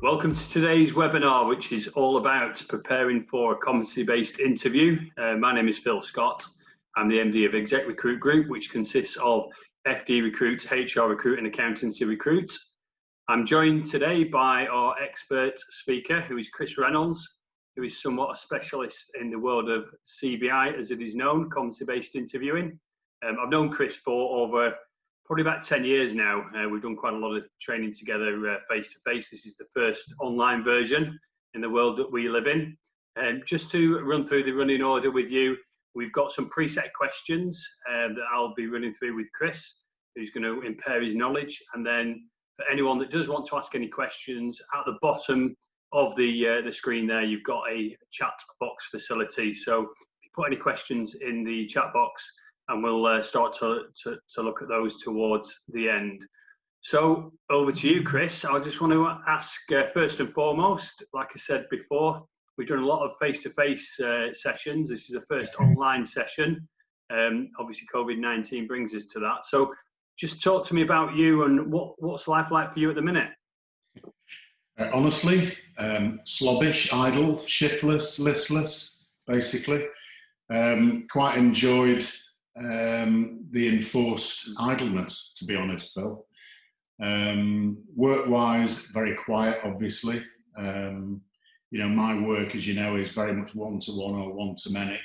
Welcome to today's webinar, which is all about preparing for a competency-based interview. My name is Phil Scott. I'm the MD of Exec Recruit Group, which consists of FTE Recruits, HR Recruit and Accountancy Recruit. I'm joined today by our expert speaker, who is Chris Reynolds, who is somewhat a specialist in the world of CBI, as it is known, competency-based interviewing. I've known Chris for over probably about 10 years now. We've done quite a lot of training together face-to-face. This is the first online version in the world that we live in. Just to run through the running order with you, we've got some preset questions that I'll be running through with Chris, who's going to impair his knowledge. And then for anyone that does want to ask any questions, at the bottom of the screen there, you've got a chat box facility. So if you put any questions in the chat box, and we'll start to look at those towards the end. So over to you, Chris. I just want to ask first and foremost, like I said before, we've done a lot of face-to-face sessions. This is the first online session. Obviously, COVID-19 brings us to that. So just talk to me about you and what's life like for you at the minute? Honestly, slobbish, idle, shiftless, listless, basically. Quite enjoyed the enforced idleness, to be honest, Phil. Work-wise, very quiet, obviously. My work, as you know, is very much one-to-one or one-to-many.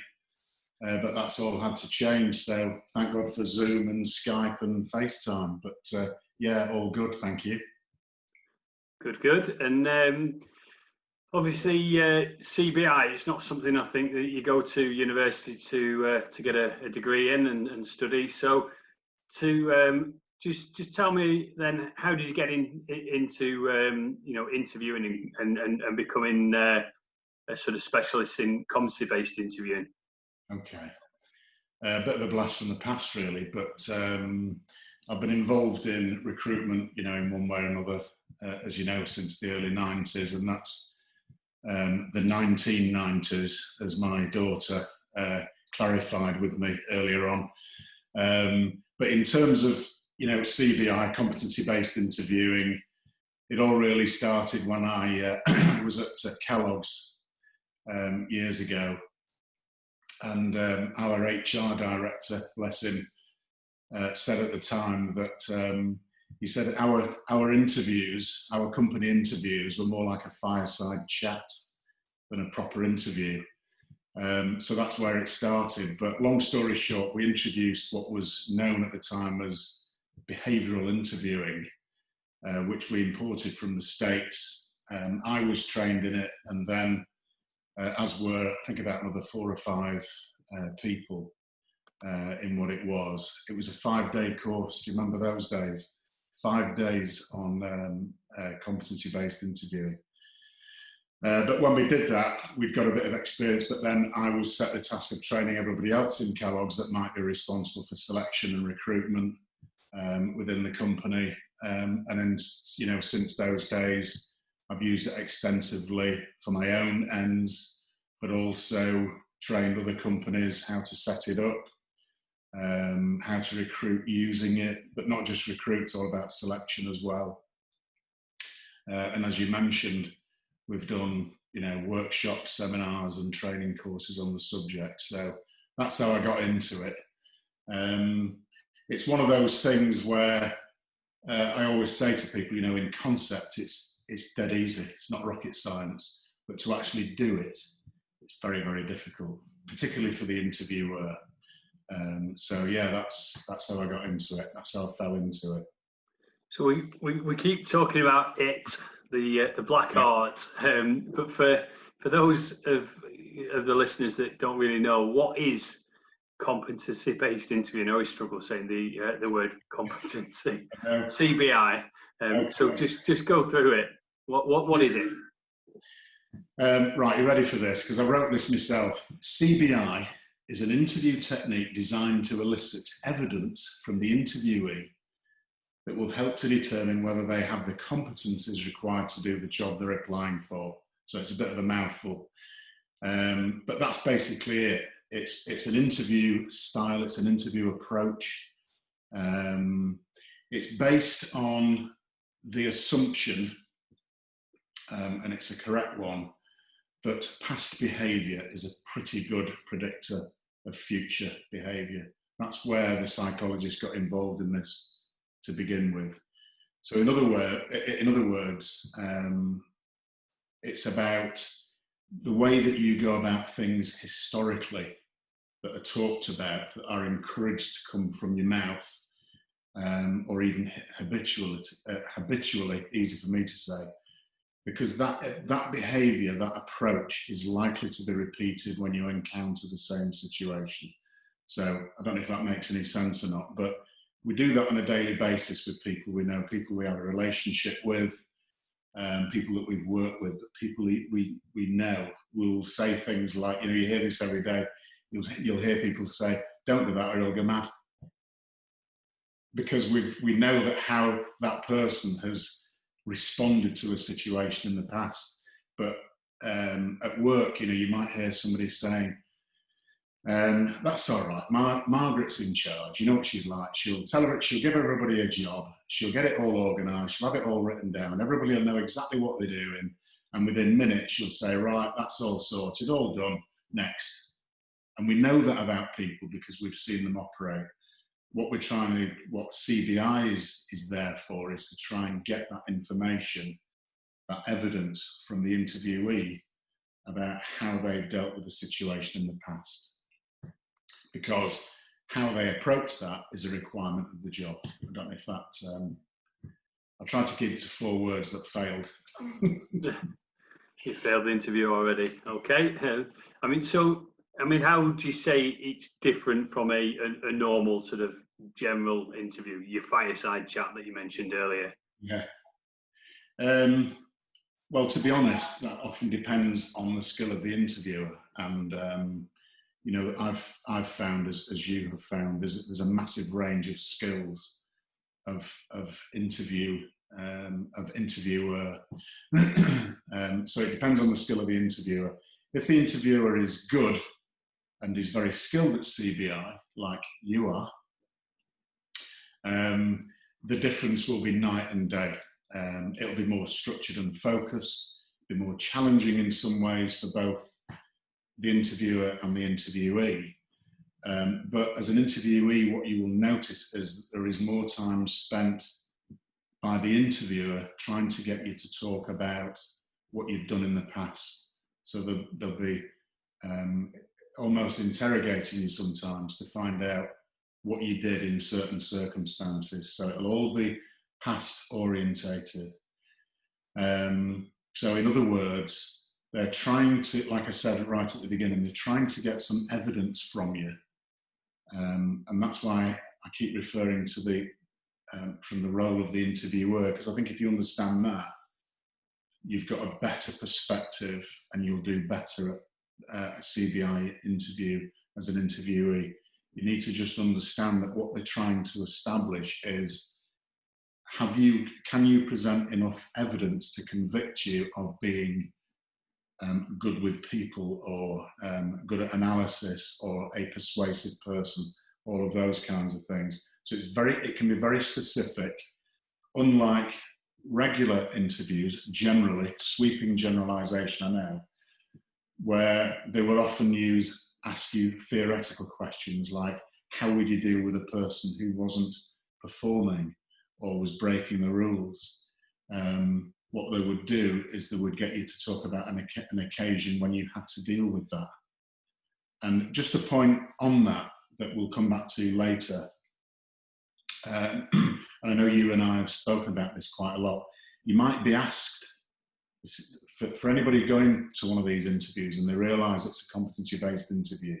But that's all had to change. So thank God for Zoom and Skype and FaceTime. But yeah, all good, thank you. Good. And obviously, CBI, it's not something I think that you go to university to get a degree in and study. So to just tell me then, how did you get into interviewing and becoming a sort of specialist in competency-based interviewing? Okay, a bit of a blast from the past, really. But I've been involved in recruitment, in one way or another, as you know, since the early 90s, and that's the 1990s, as my daughter clarified with me earlier on. But in terms of, CBI, competency-based interviewing, it all really started when I was at Kellogg's years ago. And our HR director, bless him, said at the time that he said our interviews, our company interviews, were more like a fireside chat than a proper interview. So that's where it started. But long story short, we introduced what was known at the time as behavioural interviewing, which we imported from the States. I was trained in it, and then, as were, I think, about another 4 or 5 people in what it was. It was a 5-day course. Do you remember those days? 5 days on competency-based interviewing. But when we did that, we'd got a bit of experience, but then I was set the task of training everybody else in Kellogg's that might be responsible for selection and recruitment within the company. And then, since those days, I've used it extensively for my own ends, but also trained other companies how to set it up, how to recruit using it, but not just recruit, it's all about selection as well. And as you mentioned, we've done, workshops, seminars and training courses on the subject. So that's how I got into it. It's one of those things where I always say to people, in concept, it's dead easy. It's not rocket science, but to actually do it, it's very, very difficult, particularly for the interviewer. So yeah, that's how I got into it. That's how I fell into it. So we keep talking about it, the black art, but for those of the listeners that don't really know, what is competency-based interviewing? I always struggle saying the word competency. CBI. Okay. So just go through it. What is it? Right, you ready for this? Because I wrote this myself. CBI is an interview technique designed to elicit evidence from the interviewee that will help to determine whether they have the competencies required to do the job they're applying for. So it's a bit of a mouthful. But that's basically it. It's an interview style, it's an interview approach. It's based on the assumption and it's a correct one, that past behaviour is a pretty good predictor of future behaviour. That's where the psychologist got involved in this to begin with. So in other words, it's about the way that you go about things historically that are talked about, that are encouraged to come from your mouth, or even habitually, easy for me to say, because that behaviour, that approach is likely to be repeated when you encounter the same situation. So I don't know if that makes any sense or not, but we do that on a daily basis with people we know, people we have a relationship with, people that we've worked with, people we know will say things like, you hear this every day, you'll hear people say, don't do that or you'll go mad. Because we know that how that person has responded to a situation in the past. But at work, you might hear somebody saying, that's all right, Margaret's in charge, you know what she's like, she'll give everybody a job, she'll get it all organised, she'll have it all written down, everybody will know exactly what they're doing, and within minutes she'll say, right, that's all sorted, all done, next. And we know that about people because we've seen them operate. What CBI is there for is to try and get that information, that evidence from the interviewee about how they've dealt with the situation in the past. Because how they approach that is a requirement of the job. I don't know if that... I tried to keep it to 4 words, but failed. You failed the interview already. Okay. How would you say it's different from a normal sort of general interview, your fireside chat that you mentioned earlier? Yeah. Well, to be honest, that often depends on the skill of the interviewer. And, I've found, as you have found, there's a massive range of skills of interviewer. So it depends on the skill of the interviewer. If the interviewer is good and is very skilled at CBI, like you are, the difference will be night and day. It'll be more structured and focused, be more challenging in some ways for both the interviewer and the interviewee. But as an interviewee, what you will notice is there is more time spent by the interviewer trying to get you to talk about what you've done in the past. So they'll be almost interrogating you sometimes to find out what you did in certain circumstances. So it'll all be past orientated. So in other words, they're trying to, like I said right at the beginning, they're trying to get some evidence from you. And that's why I keep referring to from the role of the interviewer, because I think if you understand that, you've got a better perspective and you'll do better at a CBI interview as an interviewee. You need to just understand that what they're trying to establish is, can you present enough evidence to convict you of being good with people, or good at analysis, or a persuasive person, all of those kinds of things. So it can be very specific, unlike regular interviews, generally, sweeping generalisation I know, where they will often ask you theoretical questions like, how would you deal with a person who wasn't performing or was breaking the rules? What they would do is they would get you to talk about an occasion when you had to deal with that. And just a point on that we'll come back to later. And I know you and I have spoken about this quite a lot. You might be asked, for anybody going to one of these interviews and they realise it's a competency-based interview,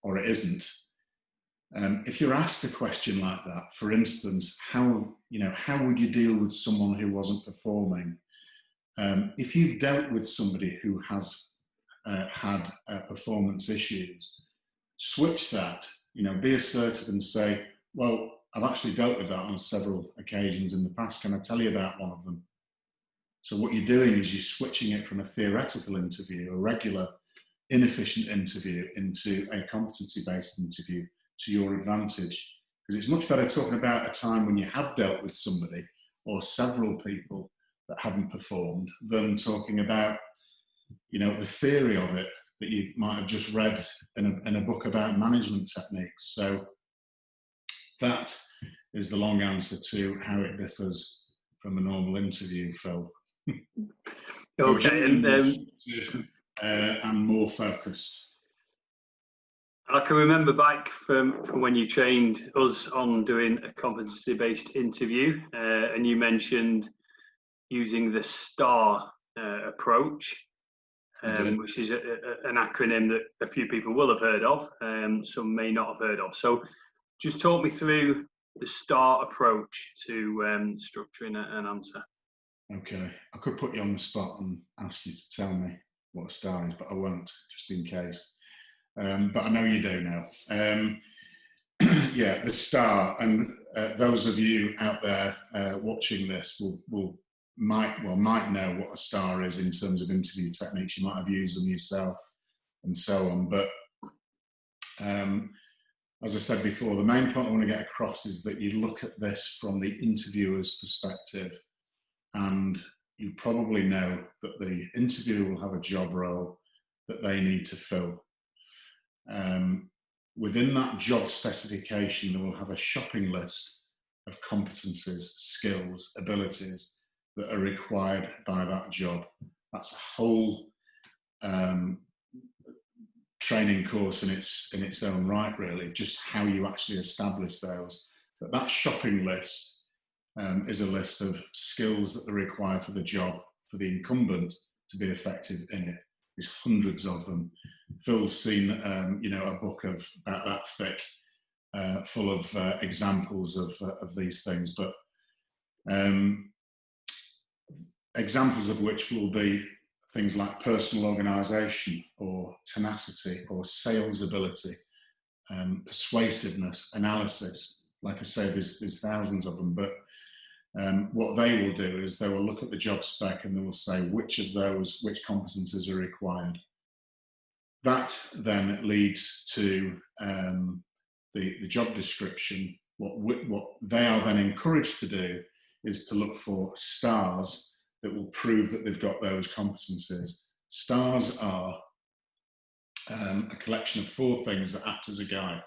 or it isn't, if you're asked a question like that, for instance, how would you deal with someone who wasn't performing? If you've dealt with somebody who has had performance issues, switch that, be assertive and say, well, I've actually dealt with that on several occasions in the past. Can I tell you about one of them? So what you're doing is you're switching it from a theoretical interview, a regular, inefficient interview, into a competency-based interview to your advantage. Because it's much better talking about a time when you have dealt with somebody or several people that haven't performed than talking about, you know, the theory of it that you might have just read in a book about management techniques. So that is the long answer to how it differs from a normal interview, Phil. Okay, and more focused. I can remember back from when you trained us on doing a competency-based interview, and you mentioned using the STAR approach, which is an acronym that a few people will have heard of, some may not have heard of. So just talk me through the STAR approach to structuring an answer. Okay, I could put you on the spot and ask you to tell me what a STAR is, but I won't, just in case. But I know you do now. Yeah, the STAR, and those of you out there watching this might know what a STAR is in terms of interview techniques. You might have used them yourself and so on. But as I said before, the main point I want to get across is that you look at this from the interviewer's perspective, and you probably know that the interviewer will have a job role that they need to fill. Within that job specification, they will have a shopping list of competencies, skills, abilities that are required by that job. That's a whole training course in its own right, really, just how you actually establish those. But that shopping list is a list of skills that are required for the job, for the incumbent to be effective in it. There's hundreds of them. Phil's seen, you know, a book of about that thick, full of examples of these things, but examples of which will be things like personal organisation, or tenacity, or sales ability, persuasiveness, analysis. Like I say, there's thousands of them, but what they will do is they will look at the job spec and they will say which competences are required. That then leads to the job description. What they are then encouraged to do is to look for stars that will prove that they've got those competencies. Stars are a collection of 4 things that act as a guide.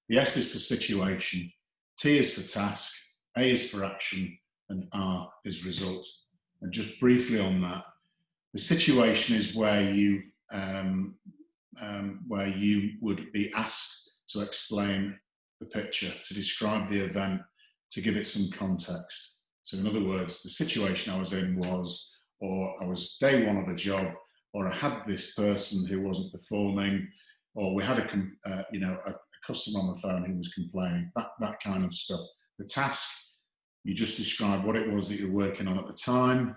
The S is for situation, T is for task, A is for action, and R is result. And just briefly on that, the situation is where you would be asked to explain the picture, to describe the event, to give it some context. So in other words, the situation I was in was, or I was day one of a job, or I had this person who wasn't performing, or we had a customer on the phone who was complaining, that kind of stuff. The task, you just describe what it was that you're working on at the time.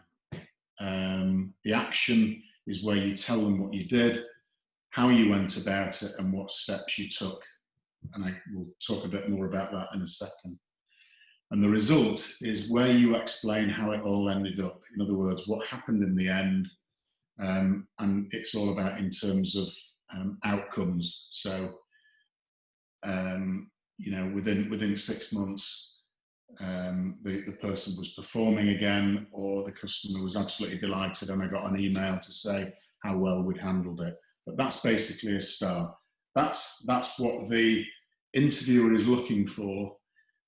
The action is where you tell them what you did, how you went about it, and what steps you took. And I will talk a bit more about that in a second. And the result is where you explain how it all ended up. In other words, what happened in the end. And it's all about in terms of outcomes. So, you know, within 6 months, the person was performing again, or the customer was absolutely delighted and I got an email to say how well we'd handled it. But that's basically a STAR. That's what the interviewer is looking for,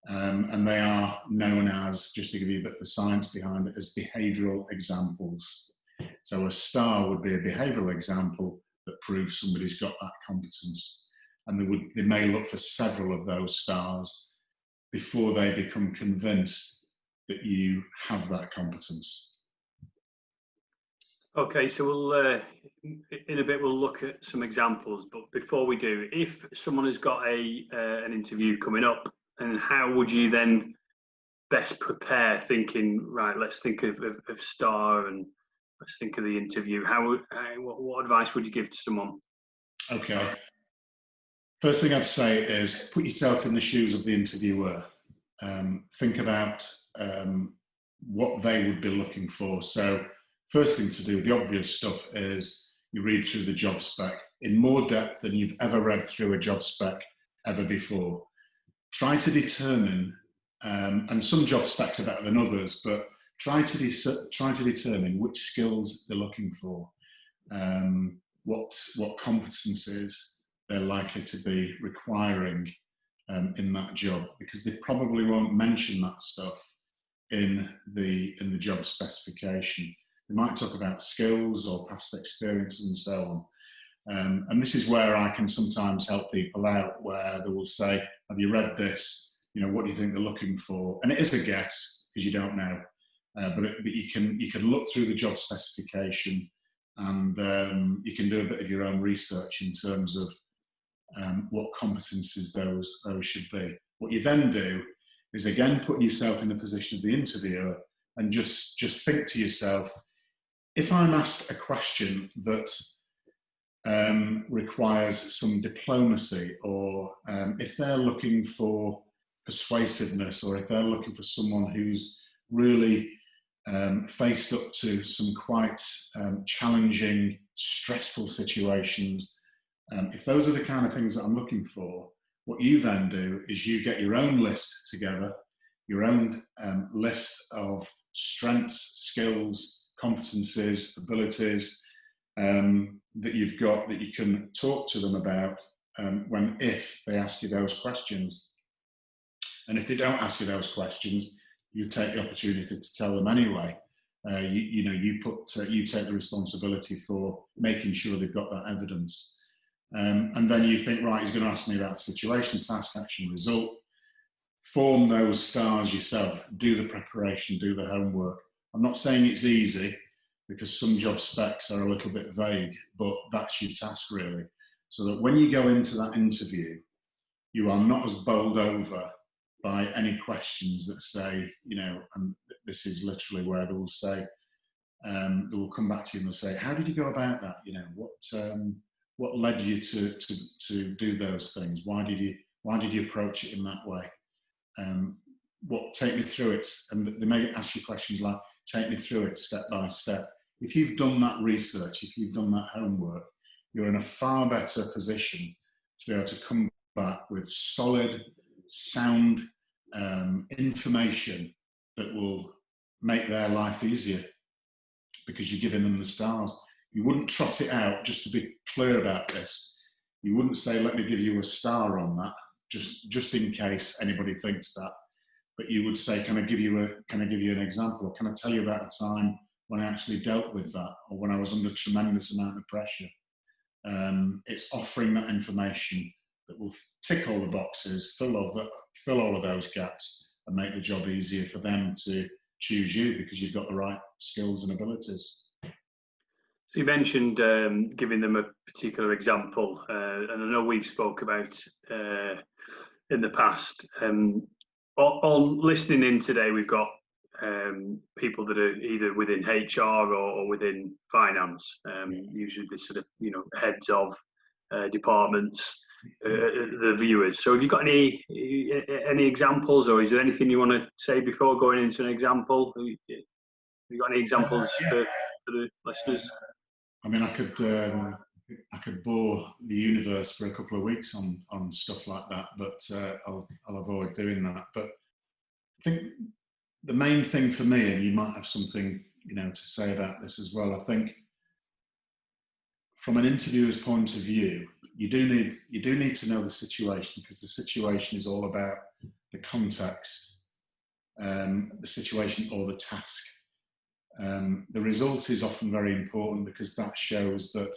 and they are known as, just to give you a bit of the science behind it, as behavioural examples. So a STAR would be a behavioural example that proves somebody's got that competence, and they may look for several of those stars before they become convinced that you have that competence. Okay, so we'll in a bit we'll look at some examples, but before we do, if someone has got an interview coming up, and how would you then best prepare, thinking, right, let's think of STAR and let's think of the interview? What advice would you give to someone? Okay. First thing I'd say is put yourself in the shoes of the interviewer. Think about what they would be looking for. So first thing to do, the obvious stuff, is you read through the job spec in more depth than you've ever read through a job spec ever before. Try to determine, and some job specs are better than others, but try to determine which skills they're looking for, what competencies they're likely to be requiring in that job, because they probably won't mention that stuff in the job specification. They might talk about skills or past experiences and so on. And this is where I can sometimes help people out, where they will say, have you read this? You know, what do you think they're looking for? And it is a guess, because you don't know. But you can look through the job specification, and you can do a bit of your own research in terms of what competencies those should be. What you then do is, again, putting yourself in the position of the interviewer, and just think to yourself, if I'm asked a question that requires some diplomacy, or if they're looking for persuasiveness, or if they're looking for someone who's really faced up to some quite challenging, stressful situations, if those are the kind of things that I'm looking for, what you then do is you get your own list together, your own list of strengths, skills, competencies, abilities that you've got, that you can talk to them about if they ask you those questions. And if they don't ask you those questions, you take the opportunity to tell them anyway. You take the responsibility for making sure they've got that evidence. And then you think, right, he's going to ask me about situation, task, action, result. Form those stars yourself. Do the preparation, do the homework. I'm not saying it's easy, because some job specs are a little bit vague, but that's your task really. So that when you go into that interview, you are not as bowled over by any questions that say, and this is literally where they will say, they will come back to you and they'll say, how did you go about that? What led you to do those things? Why did you approach it in that way? Take me through it. And they may ask you questions like, take me through it step by step. If you've done that research, if you've done that homework, you're in a far better position to be able to come back with solid, sound information that will make their life easier, because you're giving them the stars. You wouldn't trot it out, just to be clear about this. You wouldn't say, let me give you a star on that, just in case anybody thinks that. But you would say, can I give you an example? Or can I tell you about a time when I actually dealt with that, or when I was under tremendous amount of pressure? It's offering that information that will tick all the boxes, fill all of those gaps, and make the job easier for them to choose you, because you've got the right skills and abilities. So you mentioned giving them a particular example, and I know we've spoke about in the past. On listening in today, we've got people that are either within HR or within finance, usually the sort of heads of departments, the viewers. So have you got any examples, or is there anything you want to say before going into an example? Have you got any examples for the listeners? I mean, I could bore the universe for a couple of weeks on stuff like that, but I'll avoid doing that. But I think the main thing for me, and you might have something to say about this as well, I think from an interviewer's point of view, you do need to know the situation, because the situation is all about the context, the situation or the task. The result is often very important, because that shows that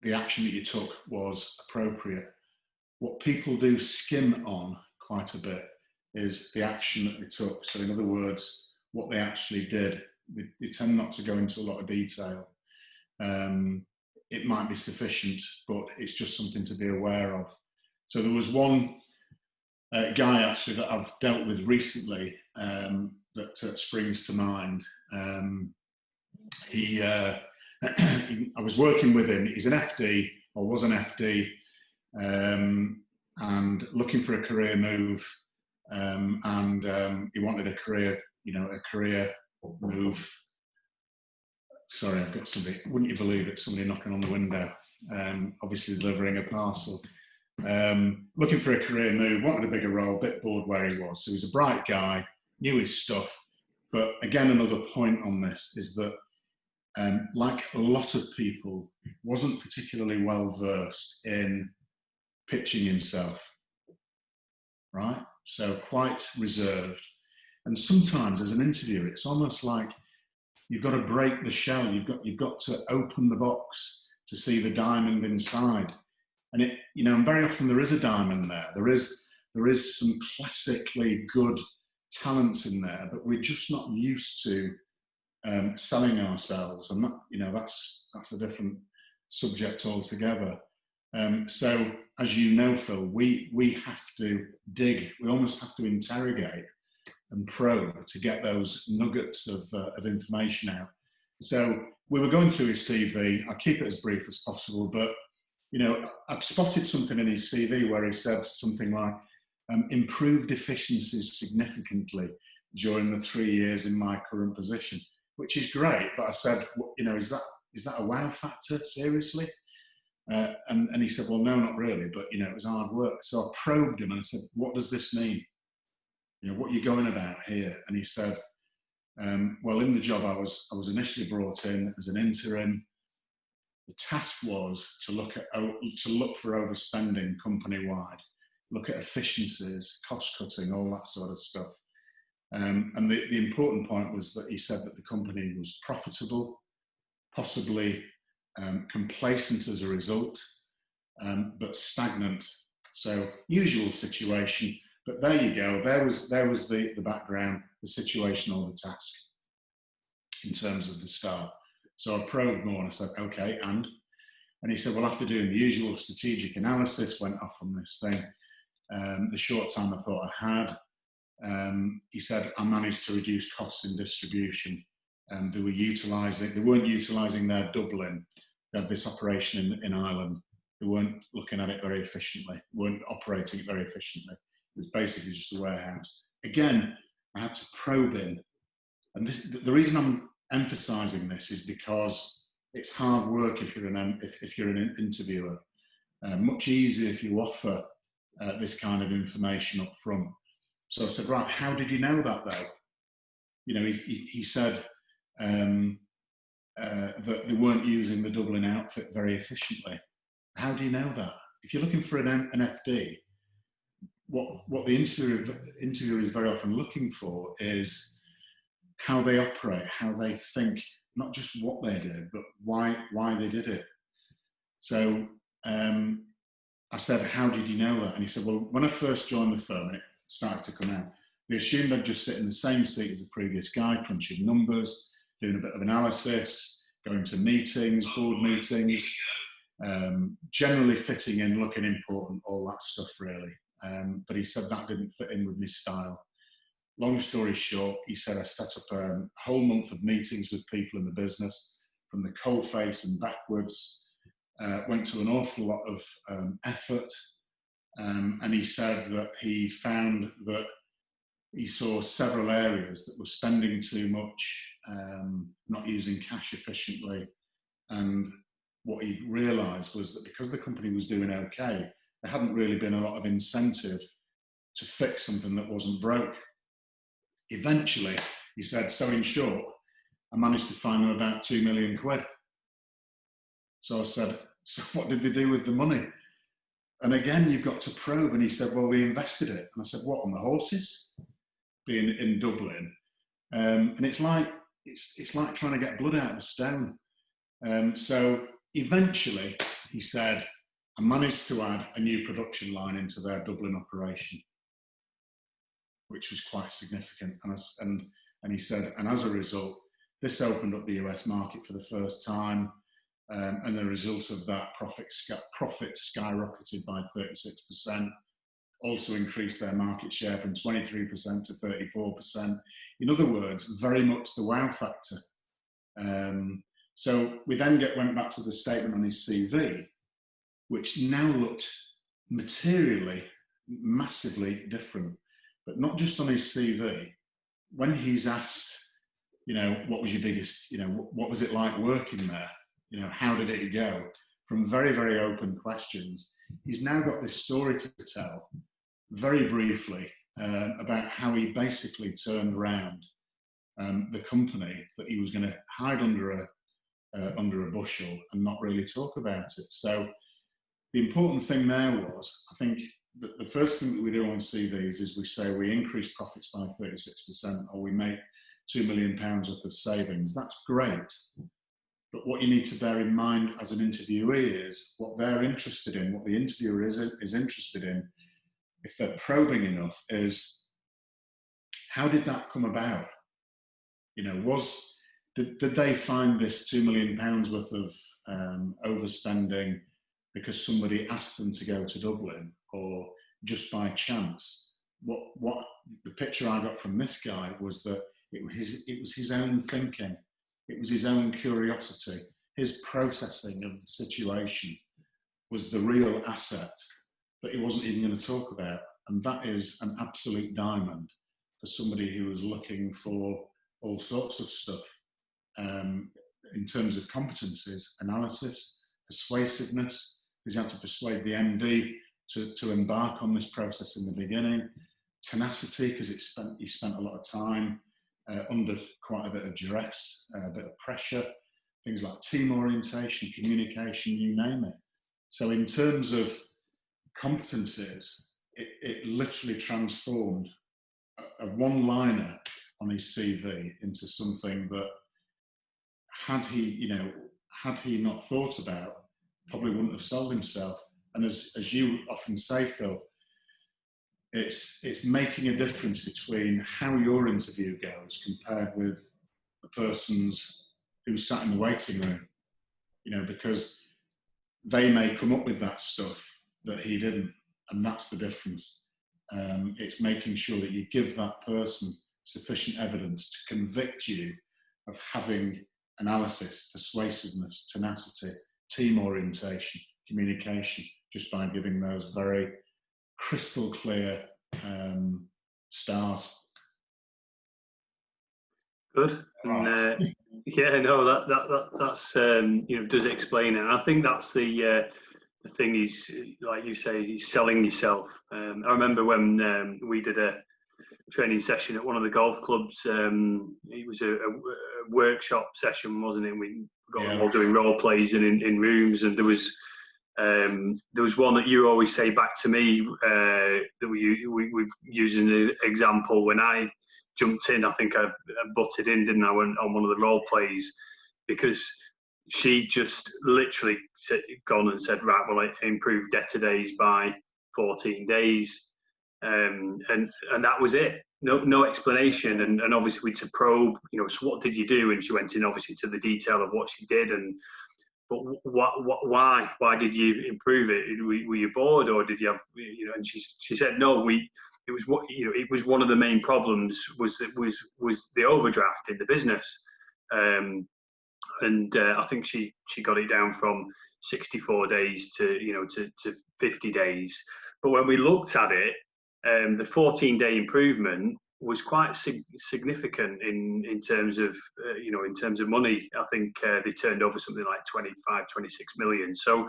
the action that you took was appropriate. What people do skim on quite a bit is the action that they took. So in other words, what they actually did. They tend not to go into a lot of detail. It might be sufficient, but it's just something to be aware of. So there was one guy actually that I've dealt with recently that springs to mind. I was working with him. He's an FD, or was an FD, and looking for a career move. He wanted a career move. Sorry, I've got somebody, wouldn't you believe it, somebody knocking on the window, obviously delivering a parcel. looking for a career move, wanted a bigger role, a bit bored where he was. So he's a bright guy, knew his stuff. But again, another point on this is that, like a lot of people, wasn't particularly well versed in pitching himself, right? So quite reserved. And sometimes as an interviewer, it's almost like you've got to break the shell. You've got to open the box to see the diamond inside. And it, you know, and very often there is a diamond there. There is some classically good talents in there, but we're just not used to selling ourselves, and that, you know, that's a different subject altogether. So, as you know, Phil, we have to dig. We almost have to interrogate and probe to get those nuggets of information out. So we were going through his CV. I'll keep it as brief as possible, but you know, I've spotted something in his CV where he said something like, improved efficiencies significantly during the 3 years in my current position, which is great. But I said, you know, is that a wow factor, seriously? And he said, well, no, not really, but you know, it was hard work. So I probed him and I said, what does this mean? You know, what are you going about here? And he said, well, in the job I was initially brought in as an interim. The task was to look for overspending company-wide, look at efficiencies, cost cutting, all that sort of stuff. And the important point was that he said that the company was profitable, possibly complacent as a result, but stagnant. So usual situation, but there you go. There was the background, the situation or the task in terms of the start. So I probed more and I said, okay, and he said, well, after doing the usual strategic analysis, went off on this thing. The short time I thought I had, he said, I managed to reduce costs in distribution. They weren't utilising their Dublin. They had this operation in Ireland. They weren't looking at it very efficiently, weren't operating it very efficiently. It was basically just a warehouse. Again, I had to probe in. And the reason I'm emphasising this is because it's hard work if you're an interviewer. Much easier if you offer this kind of information up front. So I said, right, how did you know that though? You know, he said that they weren't using the Dublin outfit very efficiently. How do you know that? If you're looking for an FD, what the interviewer is very often looking for is how they operate, how they think, not just what they did, but why they did it. So I said, how did you know that? And he said, well, when I first joined the firm and it started to come out, they assumed I'd just sit in the same seat as the previous guy, crunching numbers, doing a bit of analysis, going to meetings, board meetings, generally fitting in, looking important, all that stuff really. But he said that didn't fit in with my style. Long story short, he said I set up a whole month of meetings with people in the business, from the coalface and backwards, went to an awful lot of effort. And he said that he found that he saw several areas that were spending too much, not using cash efficiently. And what he realised was that because the company was doing okay, there hadn't really been a lot of incentive to fix something that wasn't broke. Eventually, he said, so in short, I managed to find them about 2 million quid. So I said, so what did they do with the money? And again, you've got to probe. And he said, well, we invested it. And I said, what, on the horses? Being in Dublin. And it's like trying to get blood out of a stone. So eventually, he said, I managed to add a new production line into their Dublin operation, which was quite significant. And he said, and as a result, this opened up the US market for the first time. And the result of that, profit skyrocketed by 36%, also increased their market share from 23% to 34%. In other words, very much the wow factor. So we then went back to the statement on his CV, which now looked materially, massively different. But not just on his CV. When he's asked, you know, what was your biggest, you know, what was it like working there? You know, how did it go? from very, very open questions. He's now got this story to tell, very briefly, about how he basically turned around the company that he was going to hide under a bushel and not really talk about it. So the important thing there was, I think, the first thing that we do on CVs is we say we increase profits by 36% or we make £2 million worth of savings. That's great. But what you need to bear in mind as an interviewee is what they're interested in, what the interviewer is interested in, if they're probing enough, is how did that come about? You know, did they find this £2 million worth of overspending because somebody asked them to go to Dublin, or just by chance? What the picture I got from this guy was that it was his own thinking, it was his own curiosity, his processing of the situation was the real asset that he wasn't even going to talk about. And that is an absolute diamond for somebody who was looking for all sorts of stuff in terms of competencies, analysis, persuasiveness, because he had to persuade the MD to embark on this process in the beginning, tenacity, because he spent a lot of time under quite a bit of duress, a bit of pressure, things like team orientation, communication, you name it. So in terms of competencies, it literally transformed a one-liner on his CV into something that had he not thought about, probably wouldn't have sold himself. And as you often say, Phil, it's making a difference between how your interview goes compared with the person's who sat in the waiting room, you know, because they may come up with that stuff that he didn't, and that's the difference. It's making sure that you give that person sufficient evidence to convict you of having analysis, persuasiveness, tenacity, team orientation, communication, just by giving those very crystal clear stars. Good. Right. And, yeah, no, that's does explain it. And I think that's the thing is, like you say, he's selling yourself. I remember when we did a training session at one of the golf clubs. It was a workshop session, wasn't it? We got them all doing role plays in rooms, and there was one that you always say back to me that we've used an example when I jumped in. I think I butted in, didn't I, on one of the role plays, because she just literally gone and said, right, well, I improved debtor days by 14 days. And that was it. No explanation. And obviously we to probe, so what did you do? And she went in obviously to the detail of what she did. But why did you improve it? Were you bored, or did you have, and she said, no, it was one of the main problems was the overdraft in the business. And I think she got it down from 64 days to 50 days. But when we looked at it, the 14-day improvement was quite significant in terms of money. I think they turned over something like 26 million. So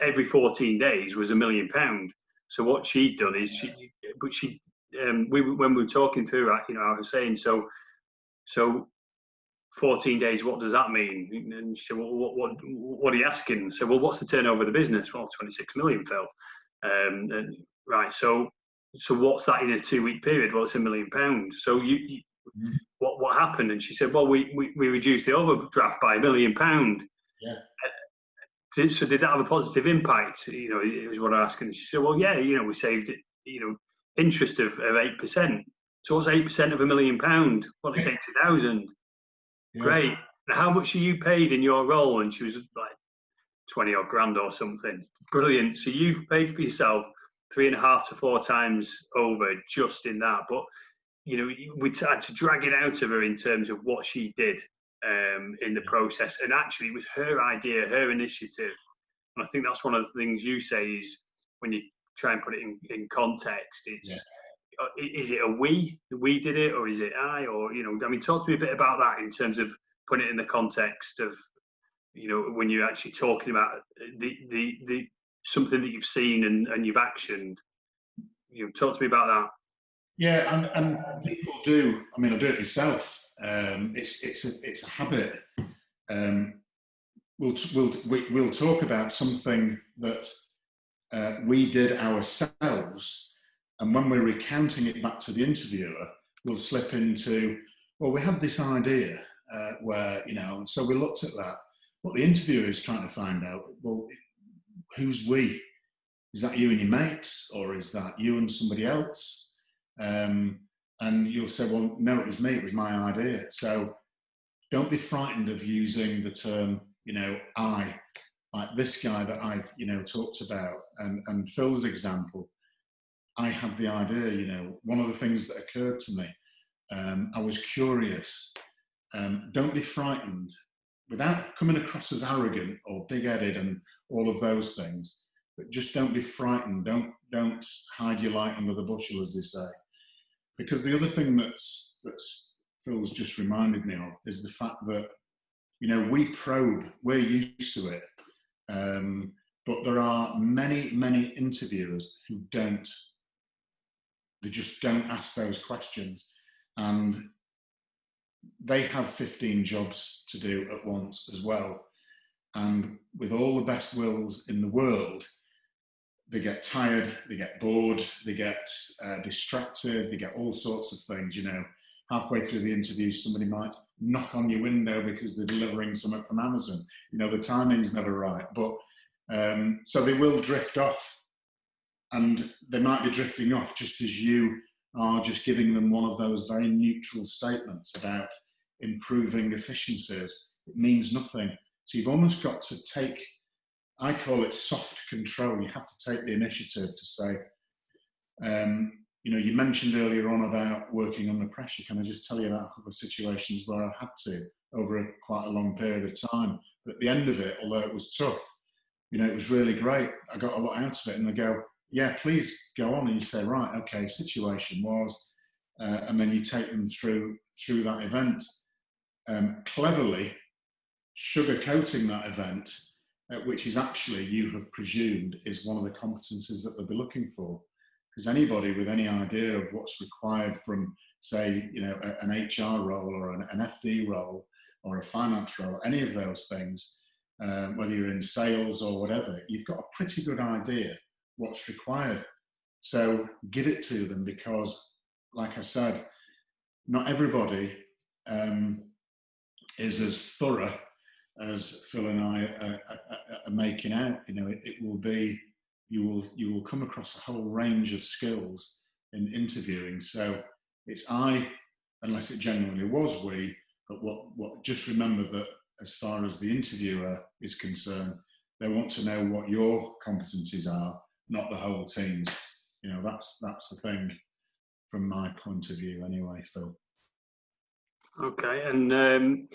every 14 days was £1 million. So what she'd done is when we were talking through, I was saying, so 14 days, what does that mean? And she said, well, what are you asking? I said, well, what's the turnover of the business? Well, 26 million, Phil. And right, so what's that in a 2-week period? Well, it's £1 million. So what happened? And she said, well, we reduced the overdraft by £1 million. Yeah. So did that have a positive impact? It was what I asked. And she said, well, yeah, we saved it, interest of 8%. So what's 8% of £1 million? Well, it's 80,000. Yeah. Great. Now, how much are you paid in your role? And she was like 20 odd grand or something. Brilliant. So you've paid for yourself 3.5 to 4 times over just in that. But we had to drag it out of her in terms of what she did in the process. And actually, it was her idea, her initiative. And I think that's one of the things you say is when you try and put it in context, it's is it a we did it, or is it I, or talk to me a bit about that in terms of putting it in the context of when you're actually talking about the something that you've seen and you've actioned. Talk to me about that. Yeah, and people do. I mean, I do it myself. It's a habit. We'll talk about something that we did ourselves, and when we're recounting it back to the interviewer, we'll slip into, well, we had this idea where, so we looked at that. What the interviewer is trying to find out, well, who's we? Is that you and your mates, or is that you and somebody else? And you'll say, well, no, it was me, it was my idea. So don't be frightened of using the term, I, like this guy that I, talked about, and Phil's example. I had the idea, one of the things that occurred to me, I was curious. Don't be frightened, without coming across as arrogant or big-headed and all of those things, but just don't be frightened. Don't hide your light under the bushel, as they say. Because the other thing that's Phil's just reminded me of is the fact that, we probe, we're used to it. But there are many, many interviewers who don't. They just don't ask those questions. And they have 15 jobs to do at once as well. And with all the best wills in the world, they get tired, they get bored, they get distracted, they get all sorts of things, Halfway through the interview, somebody might knock on your window because they're delivering something from Amazon. The timing's never right. But so they will drift off, and they might be drifting off just as you are just giving them one of those very neutral statements about improving efficiencies. It means nothing. So you've almost got to take, I call it soft control. You have to take the initiative to say, you mentioned earlier on about working under pressure. Can I just tell you about a couple of situations where I've had to over quite a long period of time? But at the end of it, although it was tough, it was really great. I got a lot out of it. And they go, yeah, please go on. And you say, right, okay, situation was, and then you take them through that event. Cleverly sugarcoating that event, which is actually, you have presumed, is one of the competencies that they'll be looking for. Because anybody with any idea of what's required from, say, an HR role or an FD role or a finance role, any of those things, whether you're in sales or whatever, you've got a pretty good idea what's required. So give it to them, because, like I said, not everybody is as thorough as Phil and I are making out. It will be, you will come across a whole range of skills in interviewing. So it's I, unless it genuinely was we, but what just remember that as far as the interviewer is concerned, they want to know what your competencies are, not the whole team's. That's the thing from my point of view anyway, Phil. Okay, and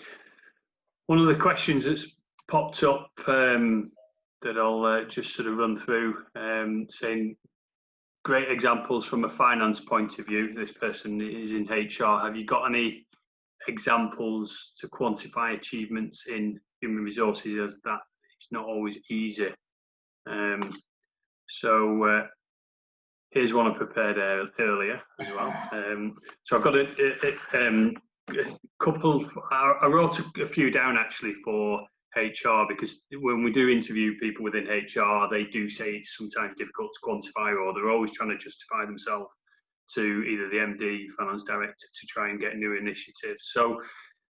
one of the questions that's popped up that I'll just sort of run through, saying, great examples from a finance point of view. This person is in HR. Have you got any examples to quantify achievements in human resources, as that it's not always easy? So here's one I prepared earlier as well. So I've got a couple. I wrote a few down actually for HR, because when we do interview people within HR, they do say it's sometimes difficult to quantify, or they're always trying to justify themselves to either the MD, finance director, to try and get new initiatives. So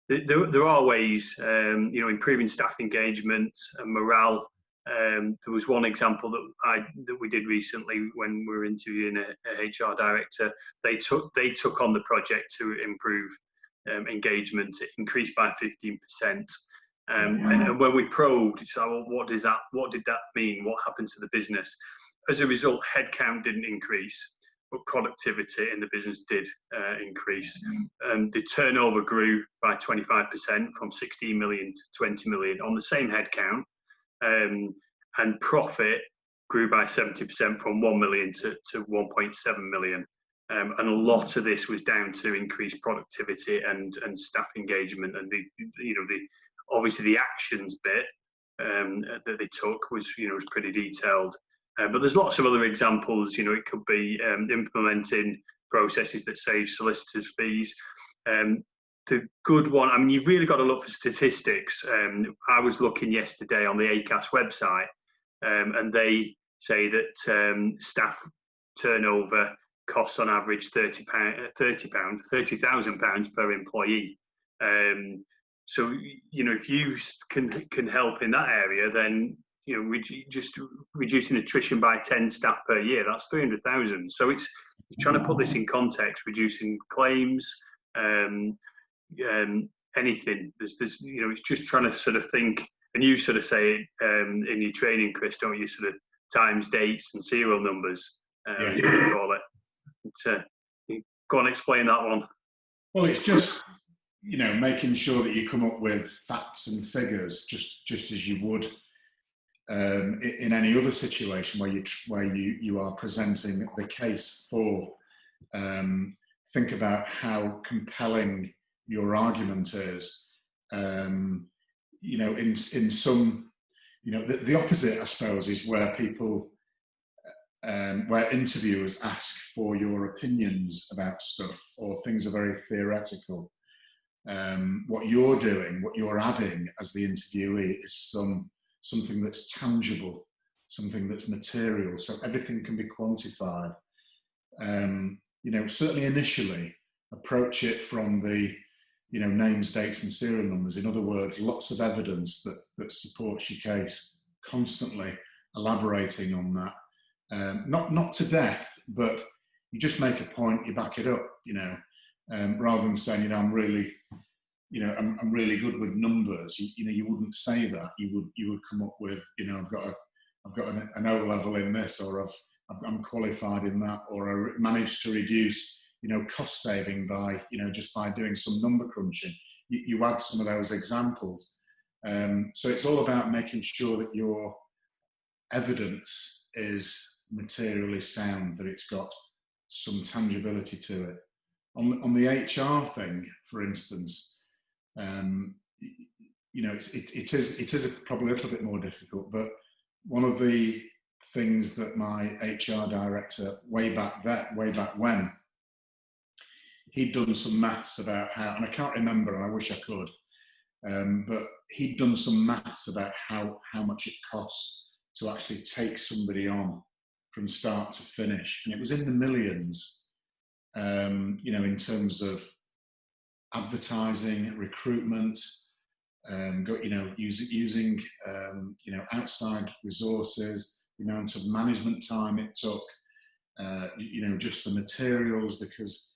there are ways, improving staff engagement and morale. There was one example that we did recently when we were interviewing a HR director. They took on the project to improve engagement. It increased by 15%. And when we probed, so what did that mean? What happened to the business? As a result, headcount didn't increase, but productivity in the business did increase. The turnover grew by 25%, from 16 million to 20 million on the same headcount. And profit grew by 70%, from 1 million to 1.7 million. And a lot of this was down to increased productivity and staff engagement, and obviously the actions bit that they took was pretty detailed. But there's lots of other examples. It could be implementing processes that save solicitors' fees. The good one, I mean, you've really got to look for statistics. I was looking yesterday on the ACAS website, and they say that staff turnover costs on average £30,000 per employee. So if you can help in that area, then just reducing attrition by 10 staff per year, that's 300,000. So it's trying to put this in context, reducing claims, anything. There's it's just trying to sort of think, and you sort of say it in your training, Chris, don't you? Sort of times, dates, and serial numbers. You call it. Go on, explain that one. Well, it's just making sure that you come up with facts and figures, just as you would in any other situation where you are presenting the case for. Think about how compelling your argument is. In some, the opposite, I suppose, is where people. Where interviewers ask for your opinions about stuff, or things are very theoretical. What you're doing, what you're adding as the interviewee, is something that's tangible, something that's material, so everything can be quantified. Certainly initially, approach it from the names, dates, and serial numbers. In other words, lots of evidence that supports your case, constantly elaborating on that. Not to death, but you just make a point, you back it up, rather than saying, I'm really good with numbers. You wouldn't say that. You would come up with, I've got an O level in this, or I'm qualified in that, or I managed to reduce, cost saving by, just by doing some number crunching. You add some of those examples. So it's all about making sure that your evidence is materially sound, that it's got some tangibility to it. On the HR thing, for instance, it is probably a little bit more difficult, but one of the things that my HR director way back when, he'd done some maths about how, and I can't remember, and I wish I could, but he'd done some maths about how much it costs to actually take somebody on from start to finish, and it was in the millions. In terms of advertising, recruitment, using outside resources, the amount of management time it took, just the materials, because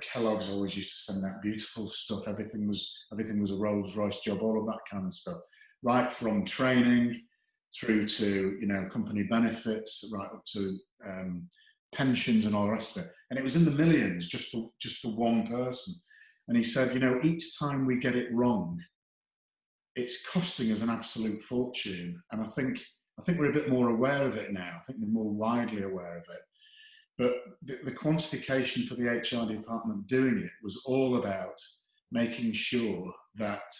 Kellogg's always used to send out beautiful stuff. Everything was a Rolls-Royce job, all of that kind of stuff, right from training through to company benefits, right up to pensions and all the rest of it. And it was in the millions just for one person. And he said, each time we get it wrong, it's costing us an absolute fortune. And I think we're a bit more aware of it now. I think we're more widely aware of it. But the quantification for the HR department doing it was all about making sure that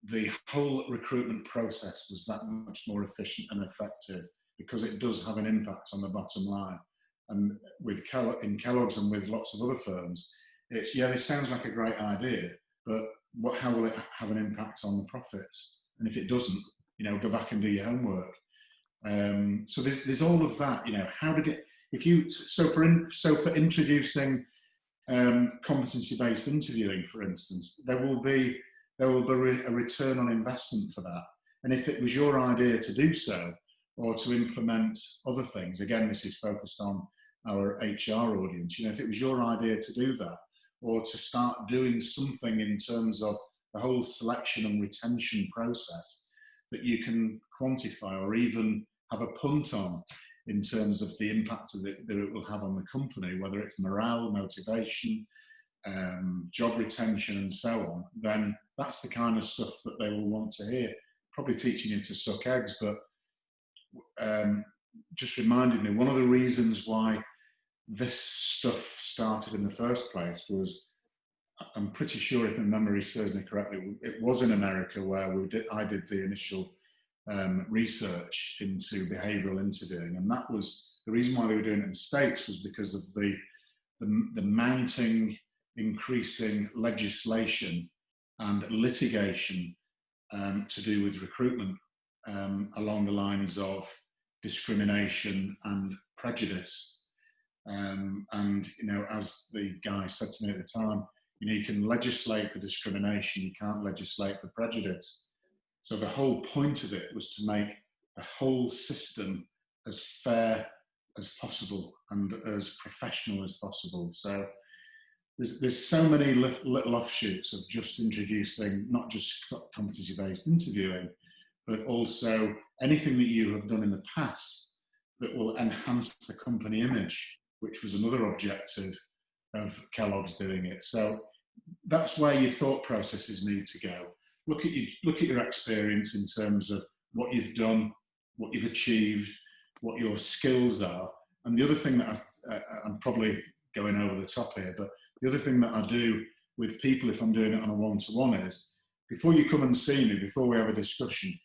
the whole recruitment process was that much more efficient and effective, because it does have an impact on the bottom line. And with in Kellogg's and with lots of other firms, it's, this sounds like a great idea, but how will it have an impact on the profits? And if it doesn't, go back and do your homework. So there's all of that. How did it? For introducing competency-based interviewing, for instance, there will be a return on investment for that. And if it was your idea to do so, or to implement other things, again, this is focused on our HR audience, if it was your idea to do that, or to start doing something in terms of the whole selection and retention process that you can quantify, or even have a punt on in terms of the impact that it will have on the company, whether it's morale, motivation, job retention, and so on, then that's the kind of stuff that they will want to hear. Probably teaching you to suck eggs, but just reminded me, one of the reasons why this stuff started in the first place was I'm pretty sure, if my memory serves me correctly, it was in America where I did the initial research into behavioural interviewing, and that was the reason why they were doing it in the States, was because of the mounting, increasing legislation and litigation to do with recruitment along the lines of discrimination and prejudice. And, you know, as the guy said to me at the time, you know, you can legislate for discrimination, you can't legislate for prejudice. So the whole point of it was to make the whole system as fair as possible and as professional as possible. So there's so many little offshoots of just introducing not just competency-based interviewing, but also anything that you have done in the past that will enhance the company image, which was another objective of Kellogg's doing it. So that's where your thought processes need to go. Look at your experience in terms of what you've done, what you've achieved, what your skills are. And the other thing that I'm probably going over the top here, but the other thing that I do with people, if I'm doing it on a one-to-one, is before you come and see me, before we have a discussion,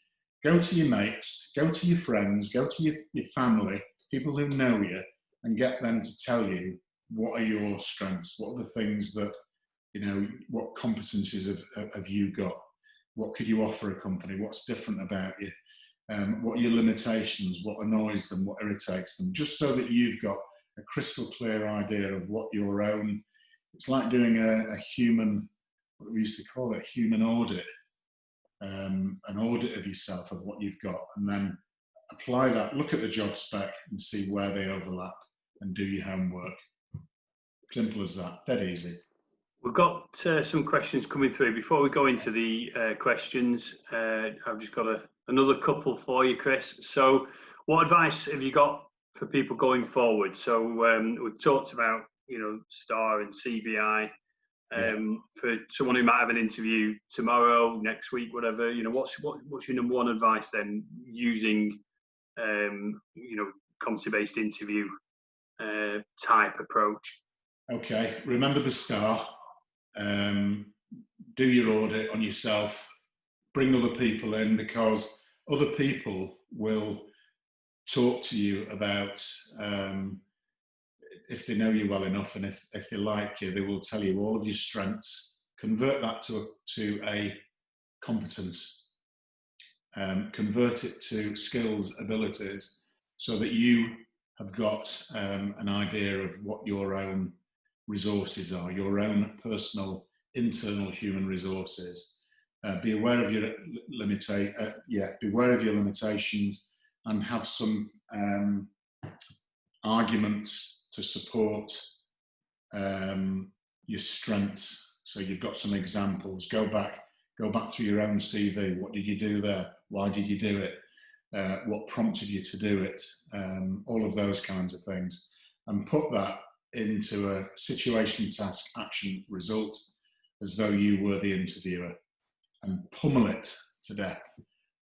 go to your mates, go to your friends, go to your family, people who know you, and get them to tell you what are your strengths, what are the things that, you know, what competencies have you got, what could you offer a company, what's different about you, what are your limitations, what annoys them, what irritates them, just so that you've got a crystal clear idea of what your own, it's like doing a human, what we used to call it, human audit, an audit of yourself, of what you've got, and then apply that, look at the job spec and see where they overlap and do your homework. Simple as that, dead easy. We've got some questions coming through. Before we go into the questions, I've just got another couple for you, Chris. So what advice have you got for people going forward? So we've talked about, you know, STAR and CBI. For someone who might have an interview tomorrow, next week, whatever, you know, what's your number one advice then, using you know, competency-based interview type approach? Okay, remember the STAR. Do your audit on yourself, bring other people in, because other people will talk to you about, if they know you well enough and if they like you, they will tell you all of your strengths, convert that to a competence, convert it to skills, abilities, so that you have got an idea of what your own resources are, your own personal internal human resources. Be aware of your limitations, and have some arguments to support your strengths. So you've got some examples. Go back through your own CV. What did you do there? Why did you do it? What prompted you to do it? All of those kinds of things, and put that into a situation, task, action, result, as though you were the interviewer, and pummel it to death.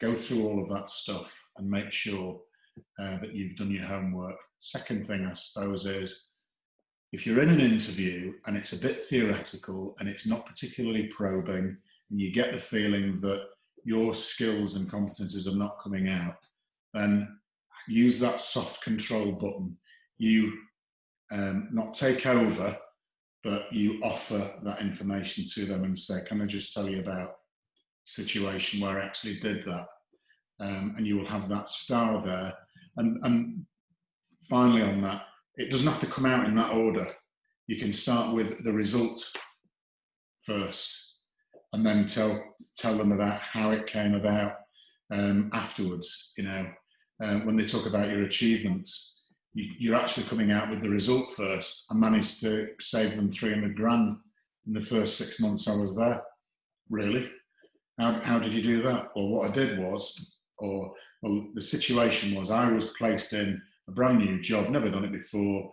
Go through all of that stuff and make sure that you've done your homework. Second thing, I suppose, is if you're in an interview and it's a bit theoretical and it's not particularly probing, and you get the feeling that your skills and competencies are not coming out, then use that soft control button. You not take over, but you offer that information to them and say, can I just tell you about a situation where I actually did that? And you will have that STAR there. And finally on that, it doesn't have to come out in that order. You can start with the result first, and then tell them about how it came about afterwards. You know, when they talk about your achievements, you're actually coming out with the result first. I managed to save them 300 grand in the first 6 months I was there. Really? How did you do that? Well, what I did was, the situation was, I was placed in a brand new job, never done it before,